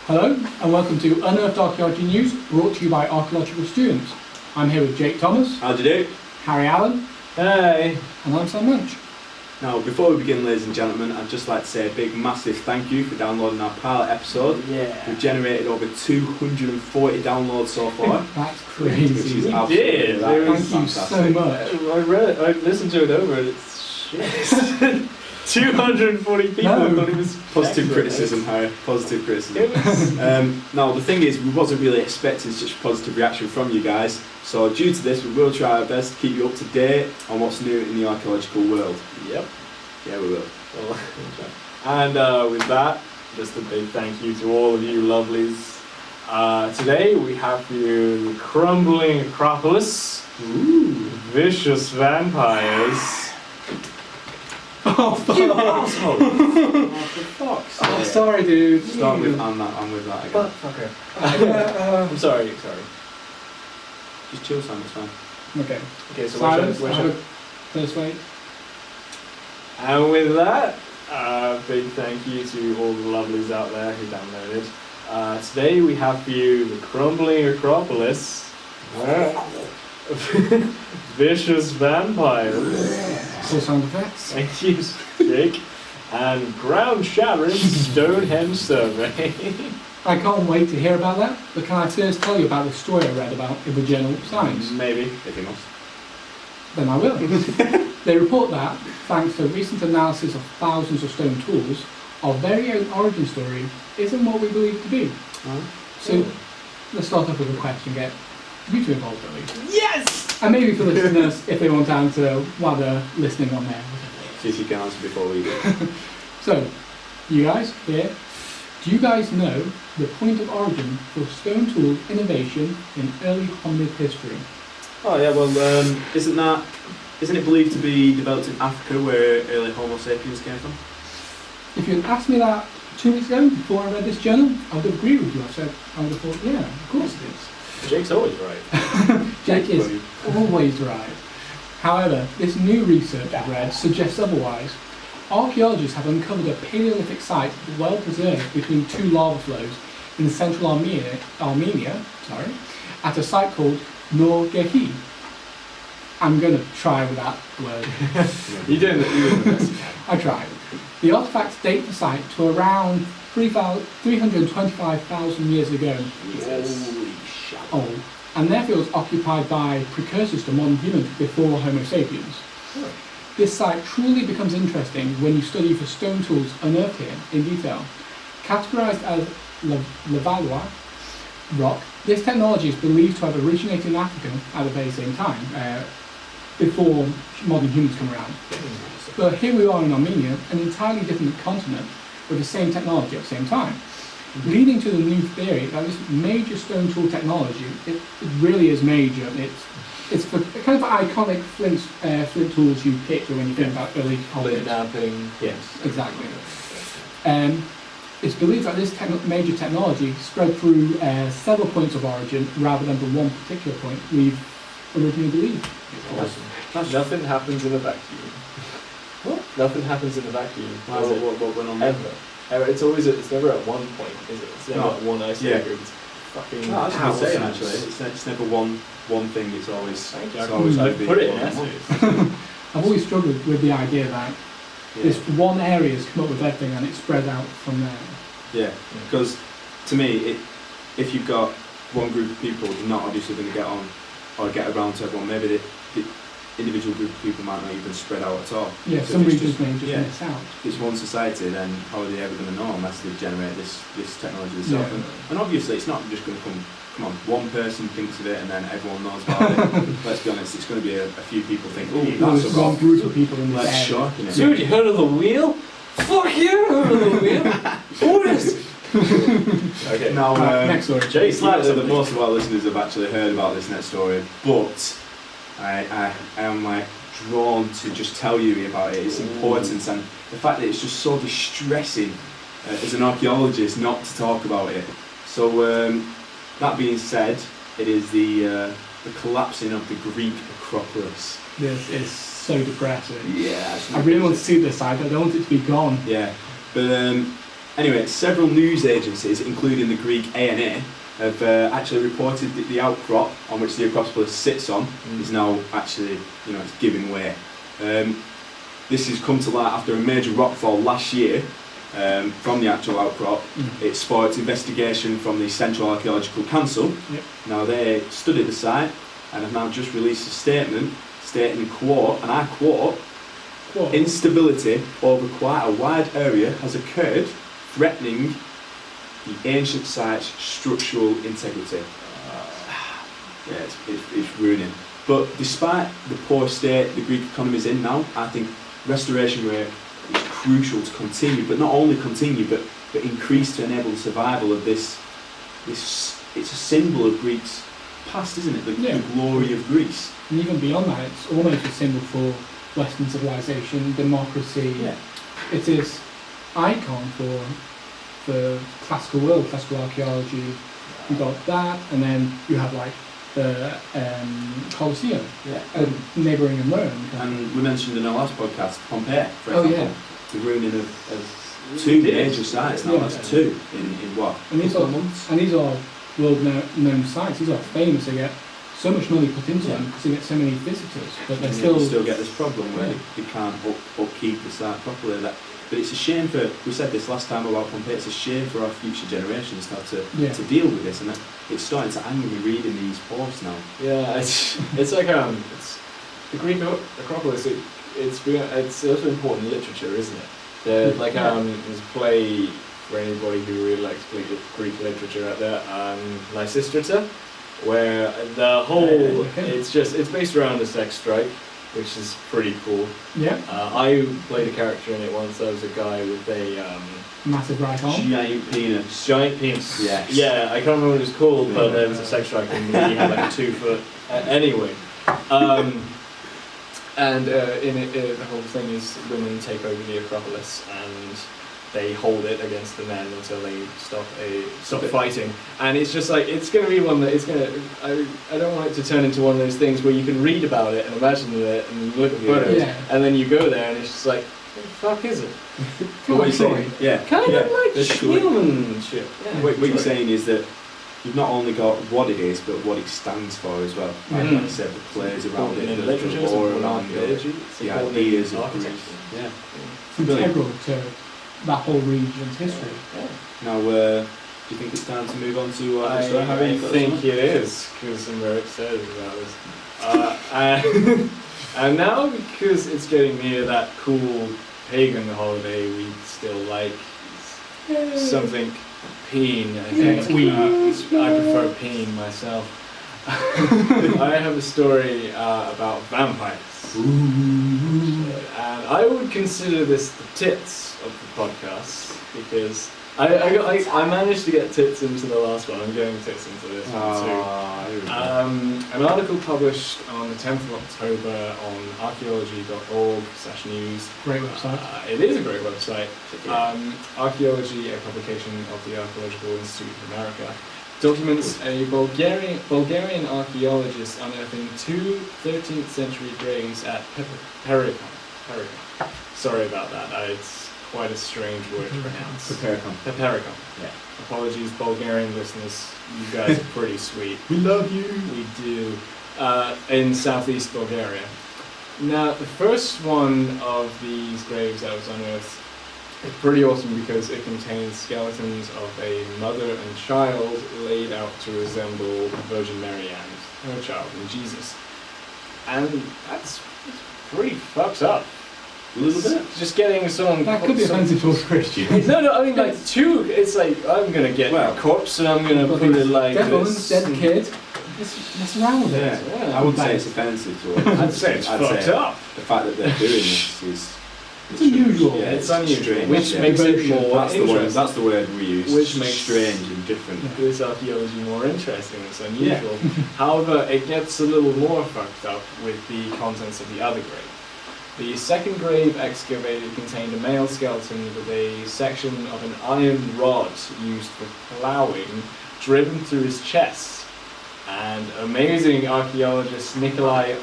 Hello and welcome to Unearthed Archaeology News, brought to you by archaeological students. I'm here with Jake Thomas. How do you do? Harry Allen. Hey. And I'm Sam Munch. Now, before we begin, ladies and gentlemen, I'd just like to say a big, massive thank you for downloading our pilot episode. Yeah. We've generated over 240 downloads so far. That's crazy. Which is We absolutely did. Thank you so much. I listened to it over and it's shit. 240 people thought it was Positive excellent. criticism, Harry. Positive criticism. It was... Now, the thing is, we wasn't really expecting such a positive reaction from you guys. So due to this, we will try our best to keep you up to date on what's new in the archaeological world. Yep. Yeah, we will. Well, and with that, just a big thank you to all of you lovelies. Today we have for you the crumbling Acropolis, vicious vampires. Oh, fuck. You asshole! Oh, for fuck's sake. Oh, sorry, dude. Start with I'm with that again. Fucker. I'm sorry. Just chill, Sam, it's fine. Okay. Okay, so Silence. where's Have a first wait. And with that, big thank you to all the lovelies out there who downloaded. Today we have for you the crumbling Acropolis, vicious vampires. Full sound effects. Thank you, Jake. And ground-shattering Stonehenge survey. I can't wait to hear about that, but can I first tell you about the story I read about in the journal Science? Maybe. If you must. Then I will. They report that, thanks to recent analysis of thousands of stone tools, our very own origin story isn't what we believe it to be. So, let's start off with a question, get you two involved at least. Yes! And maybe for listeners, if they want to answer while they're listening on there. See if you can answer before we do. So, you guys here, do you guys know the point of origin for stone tool innovation in early hominid history? Oh yeah, well, isn't it believed to be developed in Africa where early Homo sapiens came from? If you had asked me that 2 weeks ago before I read this journal, I would have agreed with you. I would have thought, yeah, of course it is. Jake's always right. Jake is always right. However, this new research I've read suggests otherwise. Archaeologists have uncovered a Paleolithic site well preserved between two lava flows in central Armenia, at a site called Norgehi. I'm going to try with that word. You're doing the best you can. I tried. The artifacts date the site to around 325,000 years ago. Holy shit. Old, and therefore was occupied by precursors to modern humans before Homo sapiens. Oh. This site truly becomes interesting when you study for stone tools unearthed here in detail. Categorized as Levallois rock, this technology is believed to have originated in Africa at the very same time, before modern humans come around. But here we are in Armenia, an entirely different continent, with the same technology at the same time. Leading to the new theory that this major stone tool technology, it really is major. It's for kind of iconic flint tools you picture when you think about early Flint hominids. damping. Yes, exactly. It's believed that this major technology spread through several points of origin rather than the one particular point we've originally believed. Awesome. Nothing happens in a vacuum. What? Nothing happens in a vacuum. What went on there? Ever. It's never at one point, is it? It's never at one isolated. Yeah. It's fucking. No, that's a good saying, thousands. actually. It's never one thing. It's always. Thank you. It's always I gonna be put it in one. essays. I've always struggled with the idea that Yeah. this one area has come up with everything and it's spread out from there. Yeah, because to me, if you've got one group of people, they're not obviously going to get on or get around to everyone. Maybe the individual group of people might not even spread out at all. Yeah, So some if it's regions may just yeah. miss out. If it's one society, then how are they ever going to know unless they generate this technology themselves? Yeah. And obviously, it's not just going to come on, one person thinks of it and then everyone knows about it. Let's be honest, it's going to be a few people think, oh, There's that's a one rock. group of people in this Let's area. shock it. Dude, you heard of the wheel? Fuck you, heard of the wheel? Otis! Okay. Now, Next story. Jay, it's likely that most of our listeners have actually heard about this next story, but I am like drawn to just tell you about it, its importance, and the fact that it's just so distressing as an archaeologist not to talk about it. So that being said, it is the collapsing of the Greek Acropolis. This is so depressing. Yeah, I really want to see this side, but I don't want it to be gone. Yeah, but Anyway, several news agencies, including the Greek ANA, have actually reported that the outcrop on which the Acropolis sits on is now actually, it's giving way. This has come to light after a major rockfall last year from the actual outcrop. It sparked investigation from the Central Archaeological Council. Now they studied the site and have now just released a statement stating, quote, and I quote, instability over quite a wide area has occurred, threatening the ancient site's structural integrity. It's ruining. But despite the poor state the Greek economy is in now, I think restoration work is crucial to continue, but not only continue, but increase to enable the survival of this. It's a symbol of Greece's past, isn't it? The glory of Greece. And even beyond that, it's almost a symbol for Western civilization, democracy. It's this icon for the classical world, classical archaeology. You got that, and then you have like the Colosseum, neighbouring in Rome. And we mentioned in our last podcast, Pompeii, for example. The ruining of two major sites now. That's two in what? And these are world-known sites. These are famous. They get so much money put into them because they get so many visitors, but they still get this problem where they can't upkeep the site properly. But it's a shame we said this last time about Pompeii, it's a shame for our future generations now to deal with this, and it's starting to anger me reading these posts now. Yeah, it's like it's the Greek Acropolis. It's also important literature, isn't it? There's there's a play for anybody who really likes Greek literature out there, Lysistrata, where the whole it's based around a sex strike, which is pretty cool. I played a character in it once. I was a guy with a massive right arm, giant penis. Yes. Yeah, I can't remember what it was called, but there was a sex strike and he had like a 2 foot. Anyway, and in it, the whole thing is women take over the Acropolis and they hold it against the men until they stop fighting. And it's just like, it's going to be one that I don't want it to turn into one of those things where you can read about it and imagine it and look at photos and then you go there and it's just like, what the fuck is it? What you're saying, kind of like human shit. What you're saying is that you've not only got what it is, but what it stands for as well. Like I said, the plays around it, the lore around it, the ideas of Greece. It's integral to that whole region's history. Now, do you think it's time to move on to I think it is, because I'm very excited about this. And now, because it's getting near that cool pagan holiday we still like, something peen, I think. I prefer peen myself. I have a story about vampires. And I would consider this the tits of the podcast, because I managed to get tits into the last one. I'm getting tits into this one too. An article published on the 10th of October on archaeology.org/news. Great website. It is a great website. Archaeology, a publication of the Archaeological Institute of America, documents a Bulgarian archaeologist unearthing 2 13th century graves at Perikon. Sorry about that. It's quite a strange word to pronounce. Perikon. Yeah. Apologies, Bulgarian listeners. You guys are pretty sweet. We love you. We do. In southeast Bulgaria. Now, the first one of these graves that was unearthed is pretty awesome because it contains skeletons of a mother and child laid out to resemble the Virgin Mary and her child and Jesus. And that's pretty fucked up. A little bit. Just getting someone... That could be offensive to a Christian. No, I mean like 2, it's like, I'm going to get a corpse and I'm going to put it like this. Dead kid. Mess around with it. Yeah. I wouldn't say it's offensive to us. I'd say it's fucked up. The fact that they're doing this is... It's unusual. Yeah, it's unusual. Which makes it more interesting. That's the word we use. Which makes strange and different. This archaeology more interesting. It's unusual. However, it gets a little more fucked up with the contents of the other grave. The second grave excavated contained a male skeleton with a section of an iron rod used for ploughing driven through his chest. And amazing archaeologist Nikolai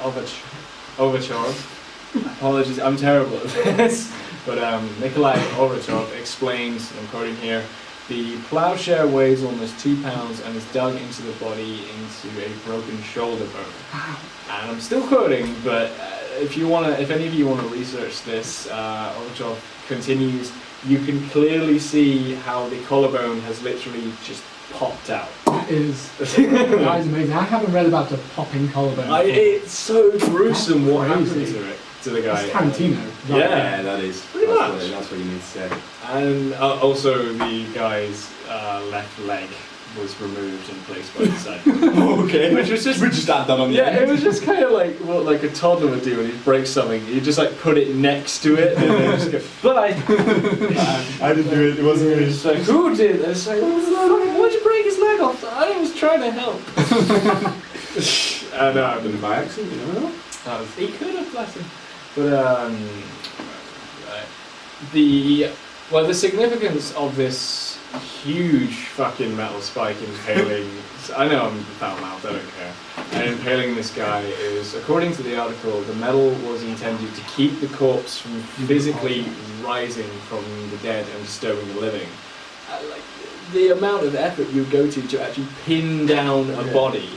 Ovachov, apologies, I'm terrible at this, But Nikolai Overtov explains, and I'm quoting here, the plowshare weighs almost 2 pounds and is dug into the body into a broken shoulder bone. Wow. And I'm still quoting, but if any of you want to research this, Overtov continues, you can clearly see how the collarbone has literally just popped out. That is amazing. I haven't read about the popping collarbone. It's so gruesome what happened crazy. to the guy. It's Tarantino. Yeah. Yeah, that is. Pretty much. That's what you need to say. And also the guy's left leg was removed and placed by the side. Okay. Which was just... We just add that on the Yeah, end. it was just kind of like what like a toddler would do when he breaks something. You just like put it next to it and then just go, but I didn't do it. It wasn't me. it's like, who did? And it's like, why'd you break his leg off? I was trying to help. And Done by accident, you never know. he could have, bless him. But the significance of this huge fucking metal spike impaling. I know I'm foul mouthed, I don't care. And impaling this guy is, according to the article, the metal was intended to keep the corpse from physically rising from the dead and disturbing the living. Like the amount of effort you go to actually pin down a body.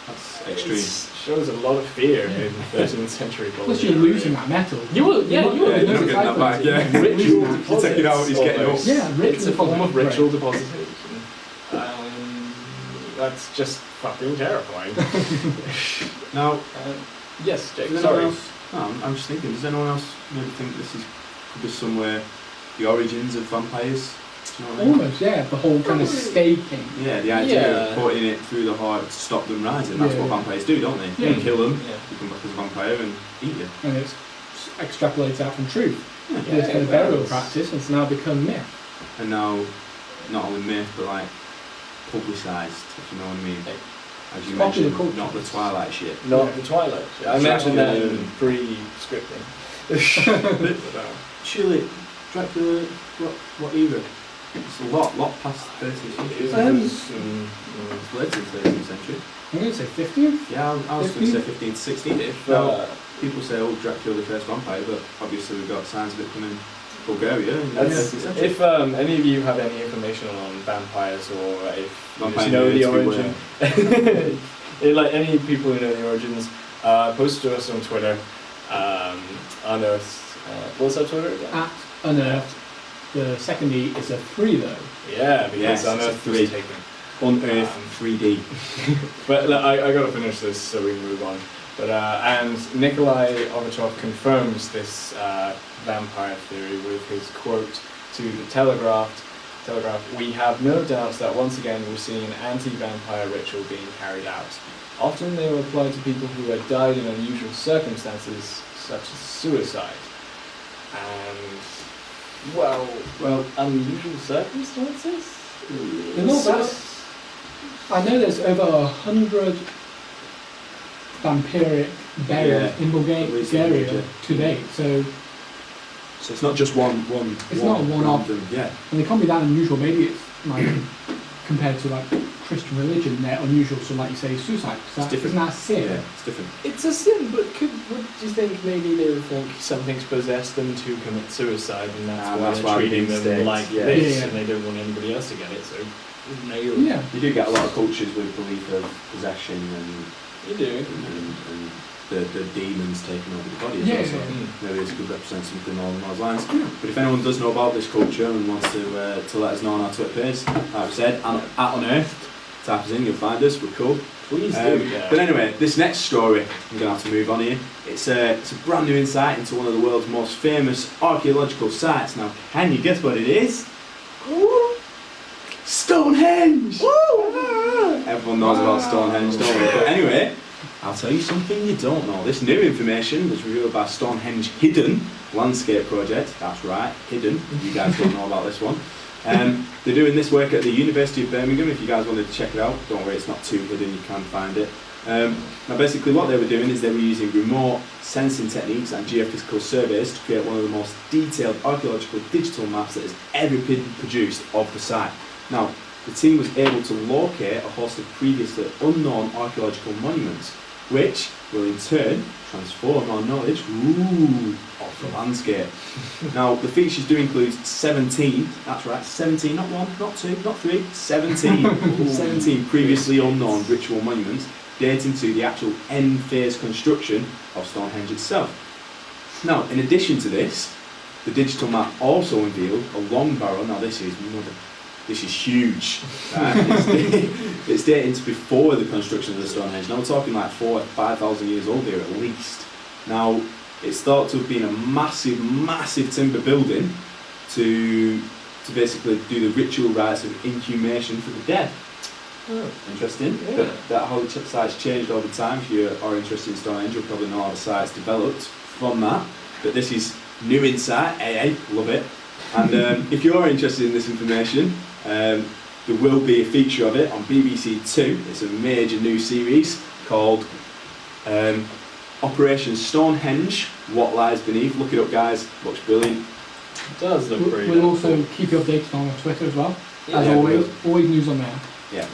That's extreme. Shows a lot of fear in 13th century body. Plus, you're losing that metal. You will, you're not getting that back, yeah. Ritual You deposits. take it out, he's getting up. almost. Yeah, ritual It's a form of deposit, ritual deposition. That's just fucking terrifying. Now, Yes, Jake. does Sorry. anyone else? No, I'm just thinking. Does anyone else maybe think this is could be somewhere the origins of vampires? Do you know what I mean? Almost, yeah. The whole kind of staking. Yeah, the idea Yeah. of putting it through the heart to stop them rising. That's Yeah. what vampires do, don't they? Yeah. You kill them, Yeah. you come back as a vampire and eat you. And it's extrapolates out from truth. Yeah. This kind of it burial does. practice has now become myth. And now, not only myth, but like publicised, if you know what I mean. As you Popular mentioned, culture. not the Twilight shit. Not the Twilight. I mentioned that in pre-scripting. Surely, Dracula, what era? It's a lot past 13th century. It's late in the 13th century. I'm going to say 50th? Yeah, I was going to say 15th, 16th. If, Now, people say, oh, Dracula the first vampire, but obviously we've got signs of it coming in Bulgaria in the 13th century. If any of you have any information on vampires, or if you Vampire just know the nerds origin, like any people who know the origins, post to us on Twitter. Unearthed. What's our Twitter again? At Unearthed. The second E is a 3 though. Yeah, because Yes, it's a Unearthed three. was taken. Unearthed 3D. But look, I got to finish this so we can move on. But and Nikolai Overtov confirms this vampire theory with his quote to the Telegraph. We have no doubts that once again we're seeing an anti-vampire ritual being carried out. Often they were applied to people who had died in unusual circumstances, such as suicide. And well, unusual circumstances. No, but I know there's over 100 vampiric burials in Bulgaria to date, so it's not just one. It's not a one-off. random, yeah. and they can't be that unusual. Maybe it's like compared to like Christian religion, they're unusual. So like you say, suicide. It's different. Isn't that sin? Yeah, it's different. It's a sin, but would you think maybe they would think something's possessed them to commit suicide, and that's why they're treating them mistakes, like yeah. this, Yeah. and they don't want anybody else to get it, so nail. Yeah. You do get a lot of cultures with belief of possession and You do. the demons taking over the body. Yeah, So yeah. maybe this could represent something along those lines. But if anyone does know about this culture and wants to let us know on our Twitter page, like I've said, at Unearthed, type us in, you'll find us. We're cool. Please do. Yeah. But anyway, this next story, I'm going to have to move on here. It's a brand new insight into one of the world's most famous archaeological sites. Now, can you guess what it is? Stonehenge! Everyone knows about Stonehenge, don't we? But anyway, I'll tell you something you don't know. This new information was revealed by Stonehenge Hidden Landscape Project. That's right, hidden. You guys don't know about this one. They're doing this work at the University of Birmingham. If you guys wanted to check it out, don't worry, it's not too hidden, you can find it. Now basically what they were doing is they were using remote sensing techniques and geophysical surveys to create one of the most detailed archaeological digital maps that has ever been produced of the site. Now, the team was able to locate a host of previously unknown archaeological monuments, which will in turn transform our knowledge of the landscape. Now, the features do include 17, that's right, 17, not 1, not 2, not 3, 17, 17 previously unknown ritual monuments dating to the actual end phase construction of Stonehenge itself. Now, in addition to this, the digital map also revealed a long barrow. Now, this is huge. Right? It's dating to before the construction of the Stonehenge. Now we're talking like 4,000 or 5,000 years old here at least. Now, it's thought to have been a massive, massive timber building to basically do the ritual rites of inhumation for the dead. Oh. Interesting. Yeah. That whole site's changed over time. If you are interested in Stonehenge, you'll probably know how the site's developed from that. But this is new insight. Hey, love it. And if you are interested in this information, there will be a feature of it on BBC Two. It's a major new series called Operation Stonehenge, What Lies Beneath. Look it up, guys. Looks brilliant. It does look pretty. We'll also keep you updated on our Twitter as well. Yeah, As always, always news on there. Yeah.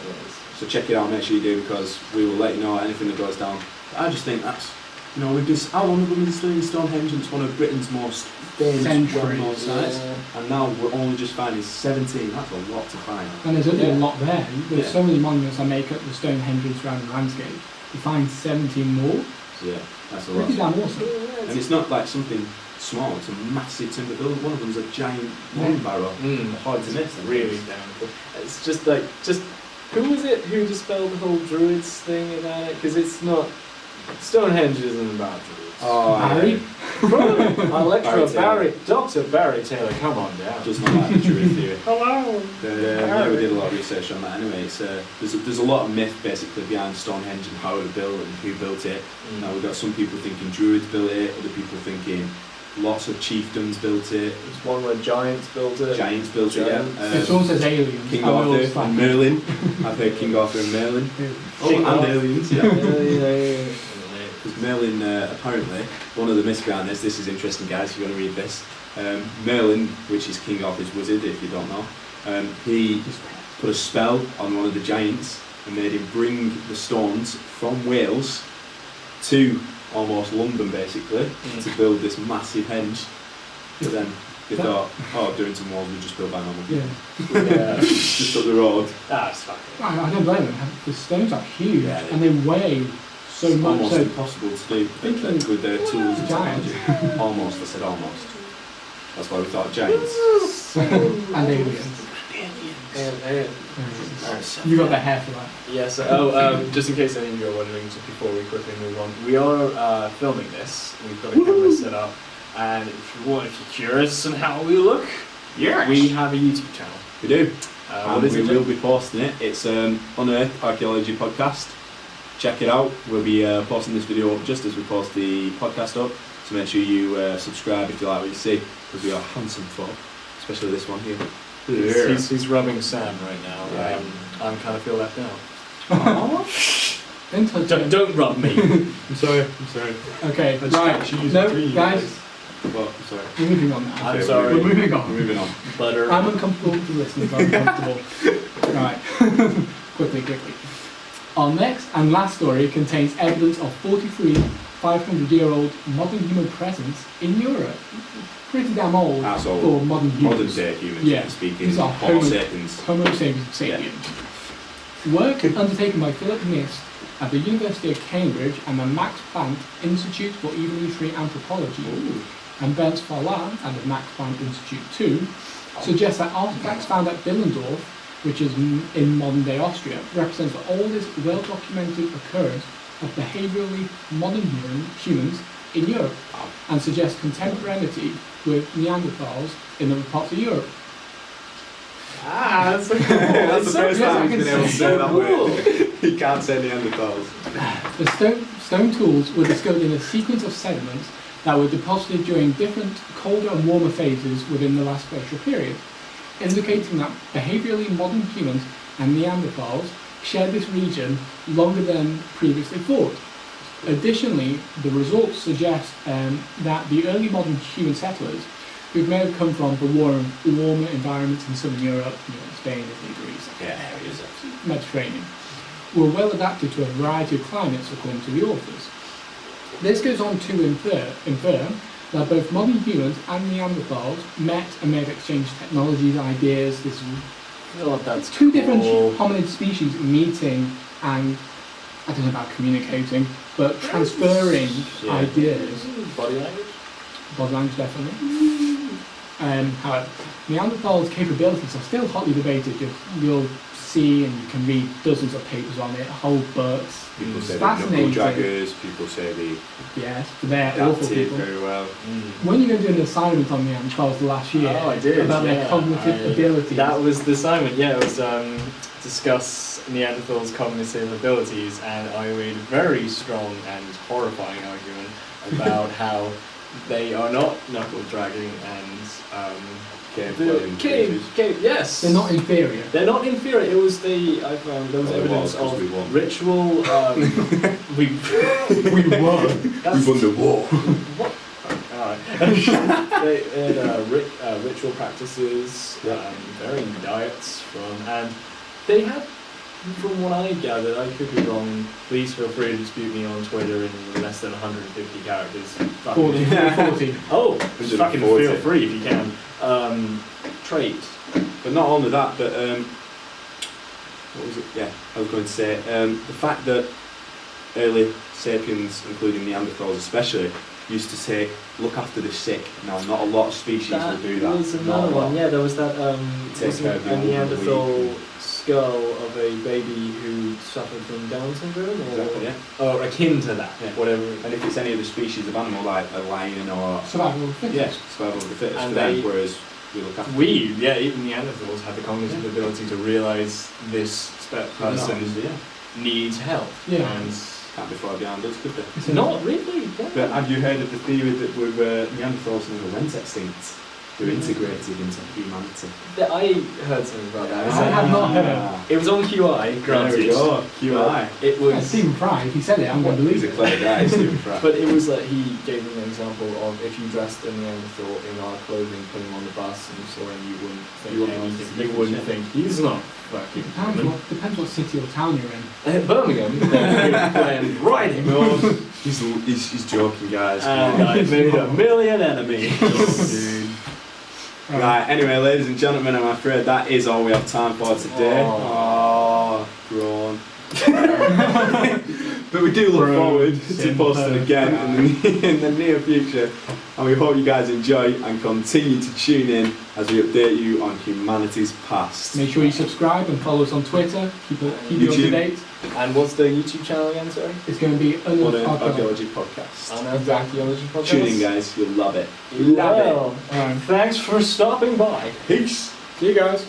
So check it out, make sure you do, because we will let you know anything that goes down. I just think that's, you know, how long have we been studying Stonehenge? And it's one of Britain's most famous, well-known sites. And now we're only just finding 17. That's a lot to find. And there's only a lot there. There's Yeah. so many monuments that make up the Stonehenge and surrounding landscape. You find 17 more. So yeah, that's a lot. Pretty damn awesome. And it's not like something small, it's a massive timber building. One of them's a giant long barrow. Hard to miss. Really damn cool. It's just who was it who dispelled the whole druids thing in that? Because it's not, Stonehenge isn't about druids. Oh, Barry? Dr. Barry Taylor, come on down. Just not like the druid theory. Hello. Yeah, we did a lot of research on that anyway. It's, there's a lot of myth basically behind Stonehenge and how it was built and who built it. Now we've got some people thinking druids built it, other people thinking lots of chieftains built it. There's one where giants built it. Giants built it, yeah. It also says aliens. King Arthur and Merlin. I've heard King Arthur and Merlin. King and Arthur. aliens, yeah. Yeah. Because Merlin, apparently, one of the myths behind this is interesting, guys, if you want to read this. Merlin, which is King Arthur's wizard, if you don't know, he put a spell on one of the giants and made him bring the stones from Wales to almost London, basically, to build this massive henge. But then they thought, Durrington Walls were just built by normal people. Yeah. Just up the road. That's fucking. I don't blame them. The stones are huge Yeah, and they weigh so It's much. almost So impossible to do with their tools and Giant. technology. Almost, I said almost. That's why we thought giants. and aliens. You got the hair for that. Yes. Just in case any of you are wondering, just before we quickly move on, we are filming this. We've got a camera set up, and if you're curious on how we look, we have a YouTube channel. We do. What is we it? will be posting it. It's Unearthed Archaeology Podcast. Check it out. We'll be posting this video up just as we post the podcast up. So make sure you subscribe if you like what you see, because we are handsome folk, especially this one here. He's rubbing Sam right now. Yeah. I'm kind of feel left out. Don't touch it. Don't rub me. I'm sorry. Okay, Let's right. choose No, between you guys, Well, I'm sorry. we're moving on now. I'm Okay, sorry. We're moving on. We're moving on. Butter. I'm uncomfortable with the listeners. I'm uncomfortable. Right. quickly. Our next and last story contains evidence of 43 500-year-old modern human presence in Europe. Pretty damn old That's old. for modern humans. Modern day humans, Yeah. speaking. These are Homo sapiens. Homo sapiens. Work undertaken by Philip Nist at the University of Cambridge and the Max Planck Institute for Evolutionary Anthropology and Bernd Fallah at the Max Planck Institute too suggests that artifacts found at Billendorf, which is in modern-day Austria, represents the oldest well-documented occurrence of behaviourally modern humans in Europe and suggests contemporaneity with Neanderthals in other parts of Europe. That's so cool. That's the first yes, I time can he's been able to see say so that cool. word. He can't say Neanderthals. The stone tools were discovered in a sequence of sediments that were deposited during different colder and warmer phases within the last glacial period, indicating that behaviourally modern humans and Neanderthals shared this region longer than previously thought. Additionally, the results suggest that the early modern human settlers, who may have come from the warmer environments in southern Europe, Spain, Italy, Greece, areas of Mediterranean, were well adapted to a variety of climates, according to the authors. This goes on to infer that both modern humans and Neanderthals met and may have exchanged technologies, ideas. This is That's two different cool. hominid species meeting and, I don't know about communicating, but transferring Yeah. ideas. Body language? Body language, definitely. However, Neanderthals' capabilities are still hotly debated. You'll see and you can read dozens of papers on it, whole books. People It's say they're knuckle fascinating. draggers, people say they Yes, they're awful adapted people. very well. When you were doing an assignment on Neanderthals last year Oh, I did. about their cognitive abilities, That was the assignment, yeah. It was discuss Neanderthals' cognitive abilities, and I made a very strong and horrifying argument about how they are not knuckle dragging and Cave the dwelling creatures. yes, they're not inferior. They're not inferior. It was I found there was Well, it evidence was, 'cause we of won. ritual. We We were. that's, We won the war. What? Alright. They had ritual practices, Yeah. varying diets and they had, from what I gathered, I could be wrong, please feel free to dispute me on Twitter in less than 150 characters. 40. 40. Oh, just fucking 140. feel free if you can. Trait. But not only that, but what was it? Yeah, I was going to say the fact that early sapiens, including Neanderthals especially, used to look after the sick. Now, not a lot of species will do that. That was Not another a lot. one. Yeah, there was that Take wasn't care of the a old and Neanderthal weak. skull of a baby who suffered from Down syndrome, or, Exactly, yeah. or akin to that, Yeah. whatever. And if it's any other species of animal, like a lion or Survival of the fittest. yes, survival of the fittest And for them, they- whereas we look after Even Neanderthals had the cognitive ability to realise this person yeah, needs help. Yeah. And can't be far behind us, could they? It's a- not really. Yeah. But have you heard of the theory that Neanderthals never went extinct? They're integrated into humanity. I heard something about that. I have not heard. It was on QI, granted. There we go, QI. It Yeah, was. Stephen Fry, if he said it, I'm going to He's believe a it. clever guy, Stephen Fry. But it was like he gave an example of if you dressed a Neanderthal in our clothing, put him on the bus, and you saw him, you wouldn't think You wouldn't anything. notice the You wouldn't difference, think he's not fucking human. Depends what city or town you're in. Birmingham, then went right him. No, he's joking, guys. And I made a million enemies. Dude. Right, anyway, ladies and gentlemen, I'm afraid that is all we have time for today. Oh. Grown. But we do look Grown forward to simple posting again in the near future. And we hope you guys enjoy and continue to tune in as we update you on humanity's past. Make sure you subscribe and follow us on Twitter. Keep you up to YouTube. date. And what's the YouTube channel again, sorry? It's going to be Unearthed Unearthed Archaeology. Archaeology Podcast. Unearthed Archaeology Podcast. Tune in, guys. You'll love it. Well, Alright. thanks for stopping by. Peace. See you guys.